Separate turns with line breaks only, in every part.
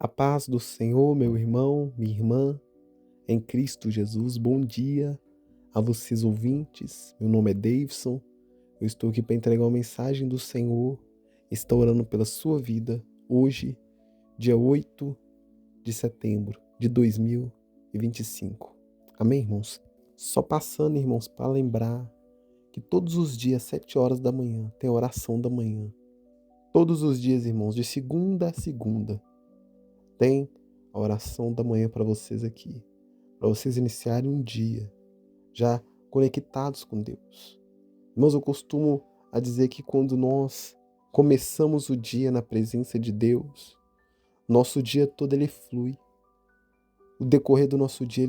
A paz do Senhor, meu irmão, minha irmã, em Cristo Jesus. Bom dia a vocês ouvintes. Meu nome é Davidson. Eu estou aqui para entregar uma mensagem do Senhor. Estou orando pela sua vida hoje, dia 8 de setembro de 2025. Amém, irmãos? Só passando, irmãos, para lembrar que todos os dias, 7 horas da manhã, tem a oração da manhã. Todos os dias, irmãos, de segunda a segunda, tem a oração da manhã para vocês aqui, para vocês iniciarem um dia já conectados com Deus. Irmãos, eu costumo a dizer que quando nós começamos o dia na presença de Deus, nosso dia todo ele flui. O decorrer do nosso dia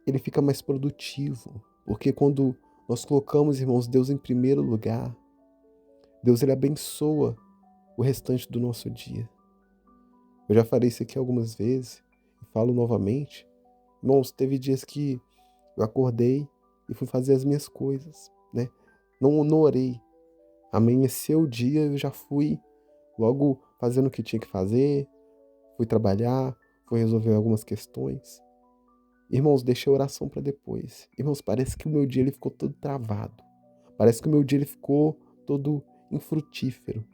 ele fica mais produtivo, porque quando nós colocamos, irmãos, Deus em primeiro lugar, Deus ele abençoa o restante do nosso dia. Eu já falei isso aqui algumas vezes e falo novamente. Irmãos, teve dias que eu acordei e fui fazer as minhas coisas, né? Não orei. Amanheceu o dia, eu já fui logo fazendo o que tinha que fazer, fui trabalhar, fui resolver algumas questões. Irmãos, deixei a oração para depois. Irmãos, parece que o meu dia ele ficou todo travado. Parece que o meu dia ele ficou todo infrutífero.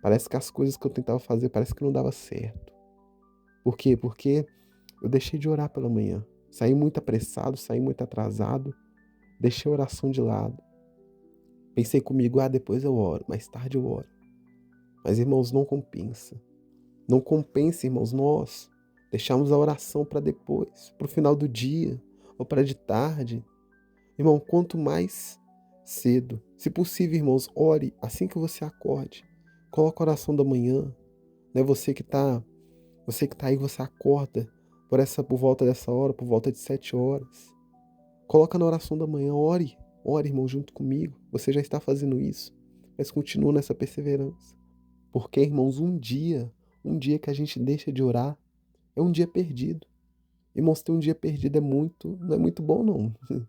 Parece que as coisas que eu tentava fazer parece que não dava certo. Por quê? Porque eu deixei de orar pela manhã. Saí muito apressado, saí muito atrasado. Deixei a oração de lado. Pensei comigo, depois eu oro, mais tarde eu oro. Mas, irmãos, não compensa. Não compensa, irmãos, nós deixamos a oração para depois, para o final do dia, ou para de tarde. Irmão, quanto mais cedo, se possível, irmãos, ore assim que você acorde. Coloca a oração da manhã, né? Você que tá aí, você acorda por volta dessa hora, por volta de 7 horas. Coloca na oração da manhã, ore, irmão, junto comigo. Você já está fazendo isso, mas continua nessa perseverança. Porque, irmãos, um dia que a gente deixa de orar, é um dia perdido. Irmãos, ter um dia perdido não é muito bom, não. Eu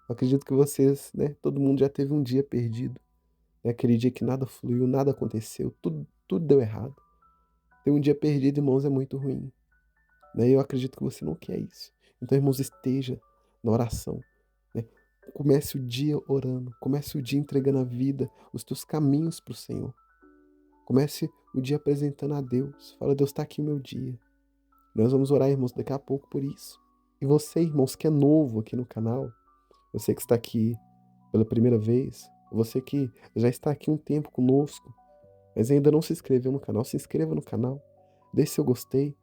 acredito que vocês, né, todo mundo já teve um dia perdido. É aquele dia que nada fluiu, nada aconteceu, tudo deu errado. Ter um dia perdido, irmãos, é muito ruim. Né? Eu acredito que você não quer isso. Então, irmãos, esteja na oração. Né? Comece o dia orando. Comece o dia entregando a vida, os teus caminhos para o Senhor. Comece o dia apresentando a Deus. Fala, Deus, está aqui o meu dia. Nós vamos orar, irmãos, daqui a pouco por isso. E você, irmãos, que é novo aqui no canal, você que está aqui pela primeira vez, você que já está aqui um tempo conosco, mas ainda não se inscreveu no canal, se inscreva no canal. Deixe seu gostei.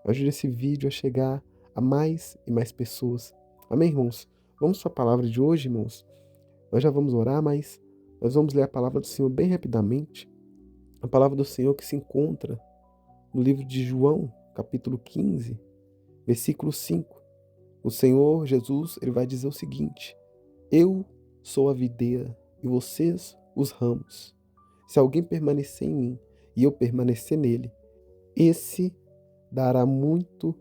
Ajude esse vídeo a chegar a mais e mais pessoas. Amém, irmãos? Vamos para a palavra de hoje, irmãos? Nós já vamos orar, mas nós vamos ler a palavra do Senhor bem rapidamente. A palavra do Senhor que se encontra no livro de João, capítulo 15, versículo 5. O Senhor Jesus, ele vai dizer o seguinte: Eu sou a videira e vocês os ramos. Se alguém permanecer em mim e eu permanecer nele, esse dará muito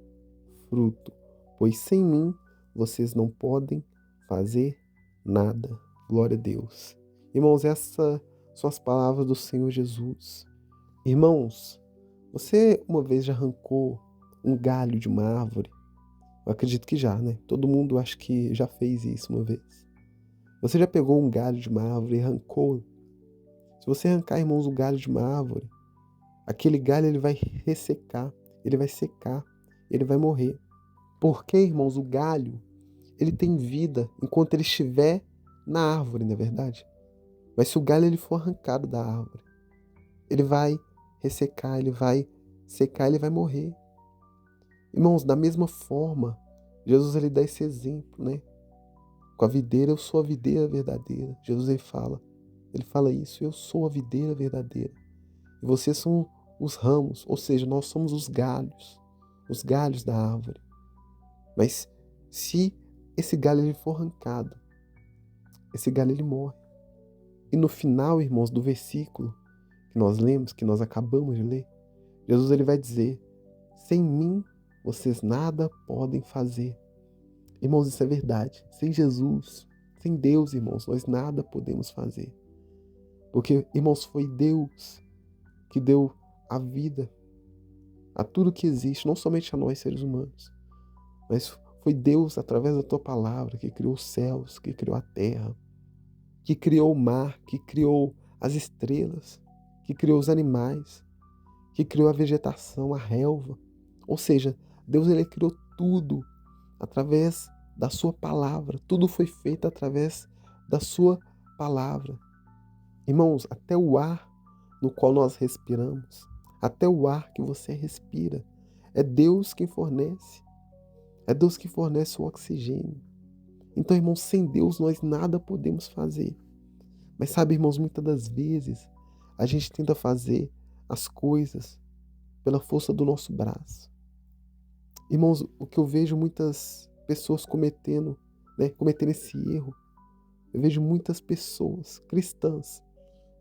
fruto, pois sem mim vocês não podem fazer nada. Glória a Deus. Irmãos, essas são as palavras do Senhor Jesus. Irmãos, você uma vez já arrancou um galho de uma árvore? Eu acredito que já, né? Todo mundo acho que já fez isso uma vez. Você já pegou um galho de uma árvore e arrancou? Se você arrancar, irmãos, o galho de uma árvore, aquele galho ele vai ressecar, ele vai secar, ele vai morrer. Porque, irmãos, o galho, ele tem vida enquanto ele estiver na árvore, não é verdade? Mas se o galho ele for arrancado da árvore, ele vai ressecar, ele vai secar, ele vai morrer. Irmãos, da mesma forma, Jesus ele dá esse exemplo, né? Com a videira, eu sou a videira verdadeira. Jesus ele fala isso, eu sou a videira verdadeira. E vocês são os ramos, ou seja, nós somos os galhos da árvore. Mas se esse galho ele for arrancado, esse galho ele morre. E no final, irmãos, do versículo que nós lemos, que nós acabamos de ler, Jesus ele vai dizer: sem mim vocês nada podem fazer. Irmãos, isso é verdade. Sem Jesus, sem Deus, irmãos, nós nada podemos fazer. Porque, irmãos, foi Deus que deu a vida a tudo que existe, não somente a nós seres humanos, mas foi Deus, através da tua palavra, que criou os céus, que criou a terra, que criou o mar, que criou as estrelas, que criou os animais, que criou a vegetação, a relva. Ou seja, Deus ele criou tudo através da sua palavra. Tudo foi feito através da sua palavra. Irmãos, até o ar no qual nós respiramos, até o ar que você respira, é Deus quem fornece. É Deus que fornece o oxigênio. Então, irmãos, sem Deus nós nada podemos fazer. Mas sabe, irmãos, muitas das vezes a gente tenta fazer as coisas pela força do nosso braço. Irmãos, o que eu vejo muitas pessoas cometendo esse erro, eu vejo muitas pessoas cristãs.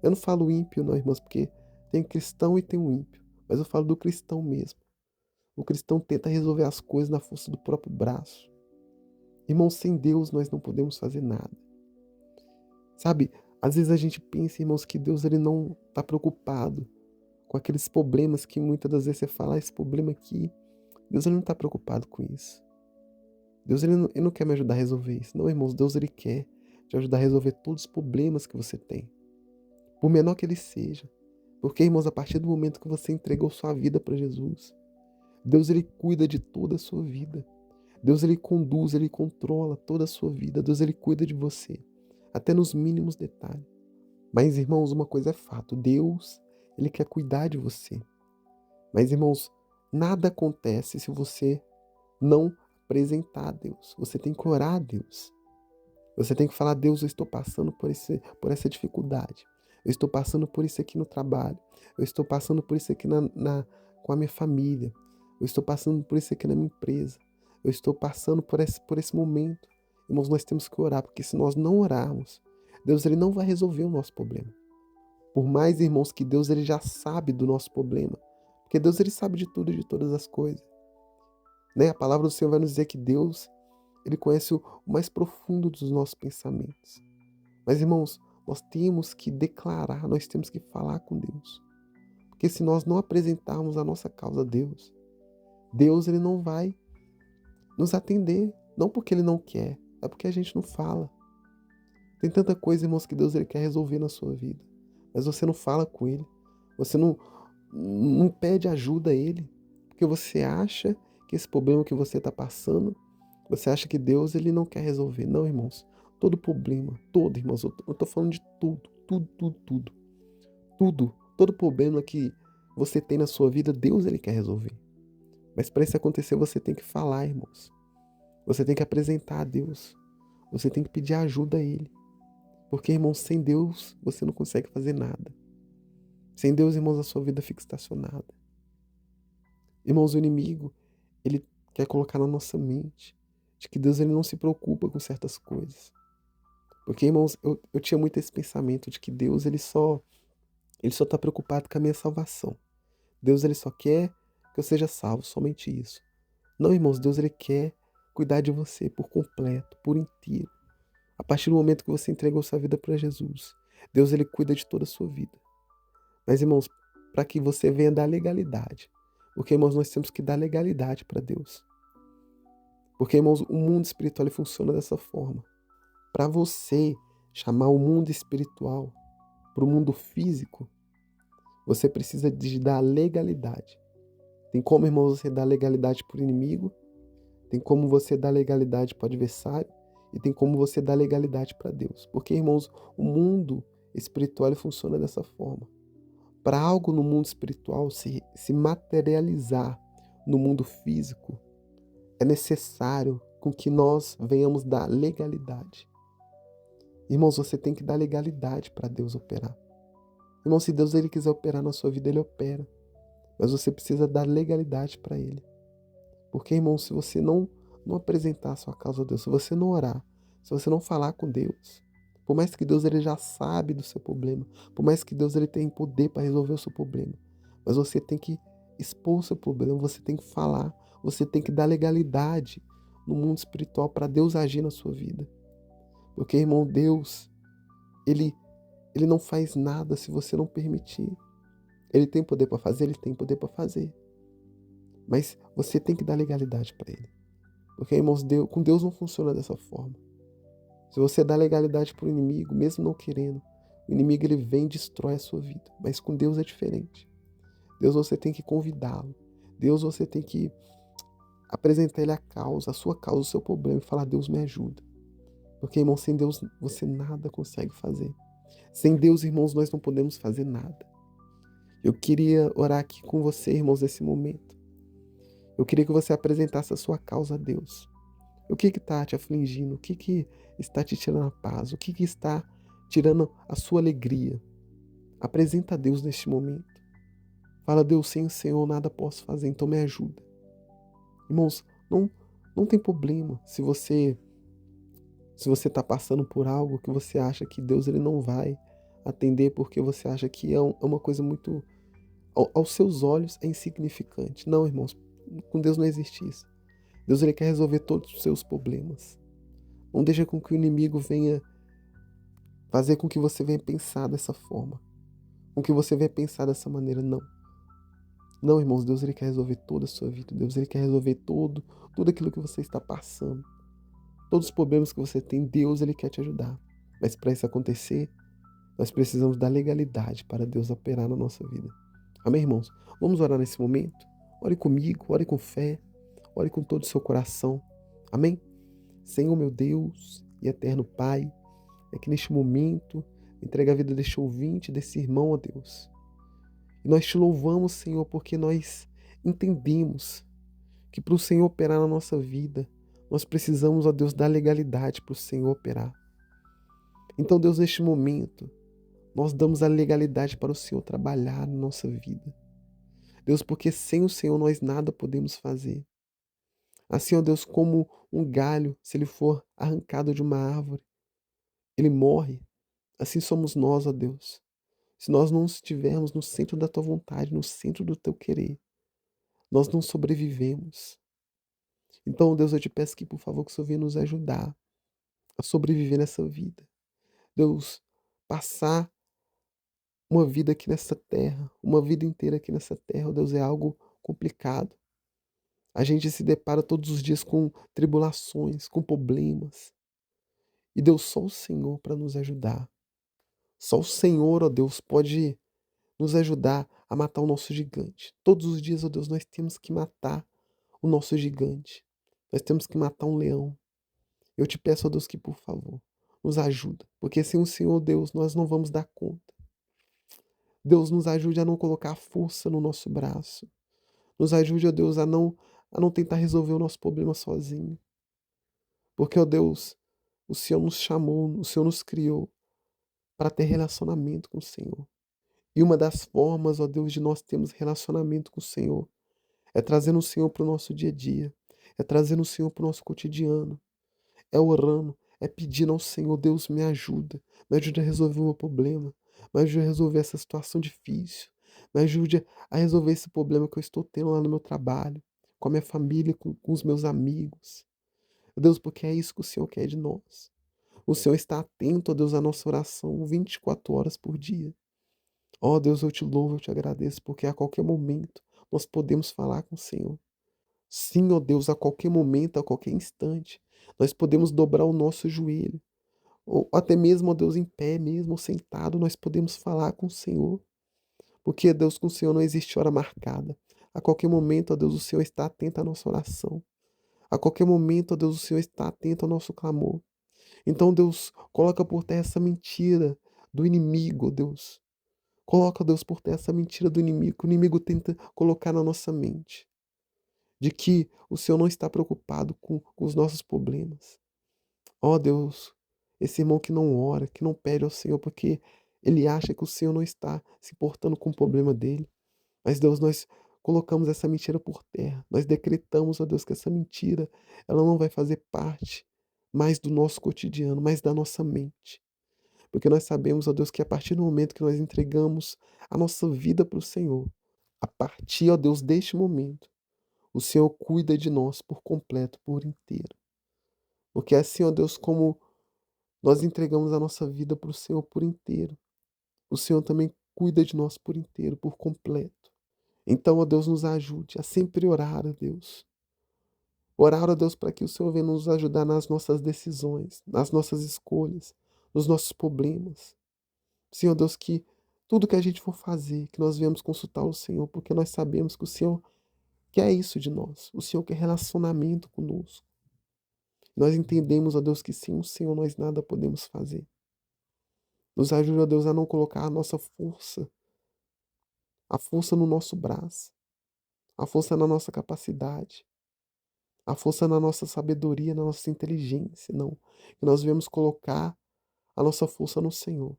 Eu não falo ímpio não, irmãos, porque tem cristão e tem um ímpio. Mas eu falo do cristão mesmo. O cristão tenta resolver as coisas na força do próprio braço. Irmãos, sem Deus nós não podemos fazer nada. Sabe, às vezes a gente pensa, irmãos, que Deus ele não está preocupado com aqueles problemas que muitas das vezes você fala, esse problema aqui, Deus ele não está preocupado com isso. Deus ele não quer me ajudar a resolver isso. Não, irmãos, Deus ele quer te ajudar a resolver todos os problemas que você tem. Por menor que ele seja. Porque, irmãos, a partir do momento que você entregou sua vida para Jesus, Deus ele cuida de toda a sua vida. Deus ele conduz, ele controla toda a sua vida. Deus ele cuida de você, até nos mínimos detalhes. Mas, irmãos, uma coisa é fato, Deus ele quer cuidar de você. Mas, irmãos, nada acontece se você não apresentar a Deus. Você tem que orar a Deus. Você tem que falar, Deus, eu estou passando por essa dificuldade. Eu estou passando por isso aqui no trabalho. Eu estou passando por isso aqui com a minha família. Eu estou passando por isso aqui na minha empresa. Eu estou passando por esse momento. Irmãos, nós temos que orar, porque se nós não orarmos, Deus ele não vai resolver o nosso problema. Por mais, irmãos, que Deus ele já sabe do nosso problema. Porque Deus ele sabe de tudo e de todas as coisas. A palavra do Senhor vai nos dizer que Deus ele conhece o mais profundo dos nossos pensamentos. Mas, irmãos, nós temos que declarar, nós temos que falar com Deus. Porque se nós não apresentarmos a nossa causa a Deus, Deus ele não vai nos atender. Não porque ele não quer, é porque a gente não fala. Tem tanta coisa, irmãos, que Deus ele quer resolver na sua vida. Mas você não fala com ele. Você não pede ajuda a ele. Porque você acha que esse problema que você está passando, você acha que Deus ele não quer resolver. Não, irmãos. Todo problema, irmãos, eu estou falando de tudo. Todo problema que você tem na sua vida, Deus ele quer resolver. Mas para isso acontecer, você tem que falar, irmãos. Você tem que apresentar a Deus. Você tem que pedir ajuda a ele. Porque, irmãos, sem Deus, você não consegue fazer nada. Sem Deus, irmãos, a sua vida fica estacionada. Irmãos, o inimigo, ele quer colocar na nossa mente de que Deus ele não se preocupa com certas coisas. Porque, irmãos, eu tinha muito esse pensamento de que Deus ele só está preocupado com a minha salvação. Deus ele só quer que eu seja salvo, somente isso. Não, irmãos, Deus ele quer cuidar de você por completo, por inteiro. A partir do momento que você entregou sua vida para Jesus, Deus ele cuida de toda a sua vida. Mas, irmãos, para que você venha dar legalidade, porque, irmãos, nós temos que dar legalidade para Deus. Porque, irmãos, o mundo espiritual ele funciona dessa forma. Para você chamar o mundo espiritual para o mundo físico, você precisa de dar legalidade. Tem como, irmãos, você dar legalidade para o inimigo, tem como você dar legalidade para o adversário e tem como você dar legalidade para Deus. Porque, irmãos, o mundo espiritual ele funciona dessa forma. Para algo no mundo espiritual se materializar no mundo físico, é necessário com que nós venhamos dar legalidade. Irmãos, você tem que dar legalidade para Deus operar. Irmão, se Deus ele quiser operar na sua vida, ele opera. Mas você precisa dar legalidade para ele. Porque, irmão, se você não apresentar a sua causa a Deus, se você não orar, se você não falar com Deus, por mais que Deus ele já sabe do seu problema, por mais que Deus ele tenha poder para resolver o seu problema, mas você tem que expor o seu problema, você tem que falar, você tem que dar legalidade no mundo espiritual para Deus agir na sua vida. Porque, irmão, Deus, ele não faz nada se você não permitir. Ele tem poder para fazer, ele tem poder para fazer. Mas você tem que dar legalidade para ele. Porque, irmãos, com Deus não funciona dessa forma. Se você dá legalidade para o inimigo, mesmo não querendo, o inimigo ele vem e destrói a sua vida. Mas com Deus é diferente. Deus você tem que convidá-lo. Deus você tem que apresentar ele a sua causa, o seu problema e falar: Deus me ajuda. Porque, irmão, sem Deus você nada consegue fazer. Sem Deus, irmãos, nós não podemos fazer nada. Eu queria orar aqui com você, irmãos, nesse momento. Eu queria que você apresentasse a sua causa a Deus. O que está te afligindo? O que está te tirando a paz? O que está tirando a sua alegria? Apresenta a Deus neste momento. Fala: Deus, sem o Senhor nada posso fazer, então me ajuda. Irmãos, não tem problema se você está passando por algo que você acha que Deus ele não vai atender porque você acha que é uma coisa muito, aos seus olhos, é insignificante. Não, irmãos, com Deus não existe isso. Deus ele quer resolver todos os seus problemas. Não deixa com que o inimigo venha fazer com que você venha pensar dessa forma, com que você venha pensar dessa maneira. Não. Não, irmãos, Deus ele quer resolver toda a sua vida. Deus ele quer resolver tudo aquilo que você está passando. Todos os problemas que você tem, Deus ele quer te ajudar. Mas para isso acontecer, nós precisamos da legalidade para Deus operar na nossa vida. Amém, irmãos? Vamos orar nesse momento? Ore comigo, ore com fé, ore com todo o seu coração. Amém? Senhor, meu Deus e eterno Pai, é que neste momento entrega a vida deste ouvinte, desse irmão, ó Deus. E nós te louvamos, Senhor, porque nós entendemos que para o Senhor operar na nossa vida, nós precisamos, ó Deus, dar legalidade para o Senhor operar. Então, Deus, neste momento, nós damos a legalidade para o Senhor trabalhar na nossa vida. Deus, porque sem o Senhor nós nada podemos fazer. Assim, ó Deus, como um galho, se ele for arrancado de uma árvore, ele morre. Assim somos nós, ó Deus. Se nós não estivermos no centro da tua vontade, no centro do teu querer, nós não sobrevivemos. Então, Deus, eu te peço que, por favor, que o Senhor venha nos ajudar a sobreviver nessa vida. Deus, passar uma vida aqui nessa terra, uma vida inteira aqui nessa terra, ó Deus, é algo complicado. A gente se depara todos os dias com tribulações, com problemas. E Deus, só o Senhor para nos ajudar. Só o Senhor, ó Deus, pode nos ajudar a matar o nosso gigante. Todos os dias, ó Deus, nós temos que matar o nosso gigante. Nós temos que matar um leão. Eu te peço, ó Deus, que por favor, nos ajuda. Porque sem o Senhor, Deus, nós não vamos dar conta. Deus, nos ajude a não colocar força no nosso braço. Nos ajude, ó Deus, a não tentar resolver o nosso problema sozinho. Porque, ó Deus, o Senhor nos chamou, o Senhor nos criou para ter relacionamento com o Senhor. E uma das formas, ó Deus, de nós termos relacionamento com o Senhor é trazendo o Senhor para o nosso dia a dia, é trazendo o Senhor para o nosso cotidiano, é orando, é pedindo ao Senhor: Deus, me ajude a resolver o meu problema, me ajude a resolver essa situação difícil, me ajude a resolver esse problema que eu estou tendo lá no meu trabalho, com a minha família, com os meus amigos. Deus, porque é isso que o Senhor quer de nós. O Senhor está atento, ó Deus, à nossa oração 24 horas por dia. Ó Deus, eu te louvo, eu te agradeço, porque a qualquer momento nós podemos falar com o Senhor. Sim, ó Deus, a qualquer momento, a qualquer instante, nós podemos dobrar o nosso joelho. Ou até mesmo, ó Deus, em pé mesmo, ou sentado, nós podemos falar com o Senhor. Porque, Deus, com o Senhor não existe hora marcada. A qualquer momento, ó Deus, o Senhor está atento à nossa oração. A qualquer momento, ó Deus, o Senhor está atento ao nosso clamor. Então, Deus, coloca por terra essa mentira do inimigo, ó Deus. Coloca, Deus, por terra essa mentira do inimigo, que o inimigo tenta colocar na nossa mente. De que o Senhor não está preocupado com os nossos problemas. Ó Deus, esse irmão que não ora, que não pede ao Senhor, porque ele acha que o Senhor não está se importando com o problema dele. Mas, Deus, nós colocamos essa mentira por terra. Nós decretamos, ó Deus, que essa mentira, ela não vai fazer parte mais do nosso cotidiano, mais da nossa mente. Porque nós sabemos, ó Deus, que a partir do momento que nós entregamos a nossa vida para o Senhor, a partir, ó Deus, deste momento, o Senhor cuida de nós por completo, por inteiro. Porque assim, ó Deus, como nós entregamos a nossa vida para o Senhor por inteiro, o Senhor também cuida de nós por inteiro, por completo. Então, ó Deus, nos ajude a sempre orar, ó Deus. Orar, ó Deus, para que o Senhor venha nos ajudar nas nossas decisões, nas nossas escolhas, nos nossos problemas. Senhor Deus, que tudo que a gente for fazer, que nós venhamos consultar o Senhor, porque nós sabemos que o Senhor quer isso de nós. O Senhor quer relacionamento conosco. Nós entendemos, ó Deus, que sem o Senhor nós nada podemos fazer. Nos ajude, ó Deus, a não colocar a força no nosso braço, a força na nossa capacidade, a força na nossa sabedoria, na nossa inteligência, não. Que nós devemos colocar a nossa força no Senhor.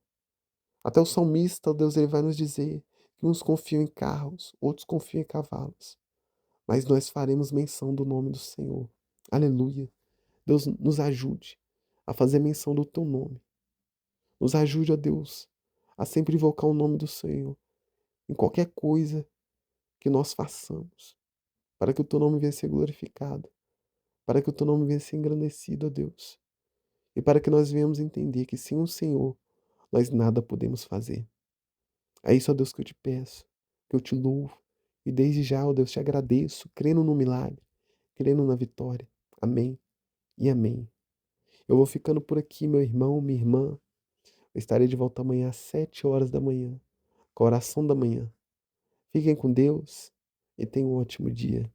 Até o salmista, ó Deus, ele vai nos dizer que uns confiam em carros, outros confiam em cavalos, mas nós faremos menção do nome do Senhor. Aleluia. Deus nos ajude a fazer menção do teu nome. Nos ajude, ó Deus, a sempre invocar o nome do Senhor em qualquer coisa que nós façamos, para que o teu nome venha ser glorificado, para que o teu nome venha ser engrandecido, ó Deus, e para que nós venhamos entender que sem o Senhor nós nada podemos fazer. É isso, ó Deus, que eu te peço, que eu te louvo, e desde já, ó Deus, te agradeço, crendo no milagre, crendo na vitória. Amém e amém. Eu vou ficando por aqui, meu irmão, minha irmã. Eu estarei de volta amanhã às 7 horas da manhã, com a oração da manhã. Fiquem com Deus e tenham um ótimo dia.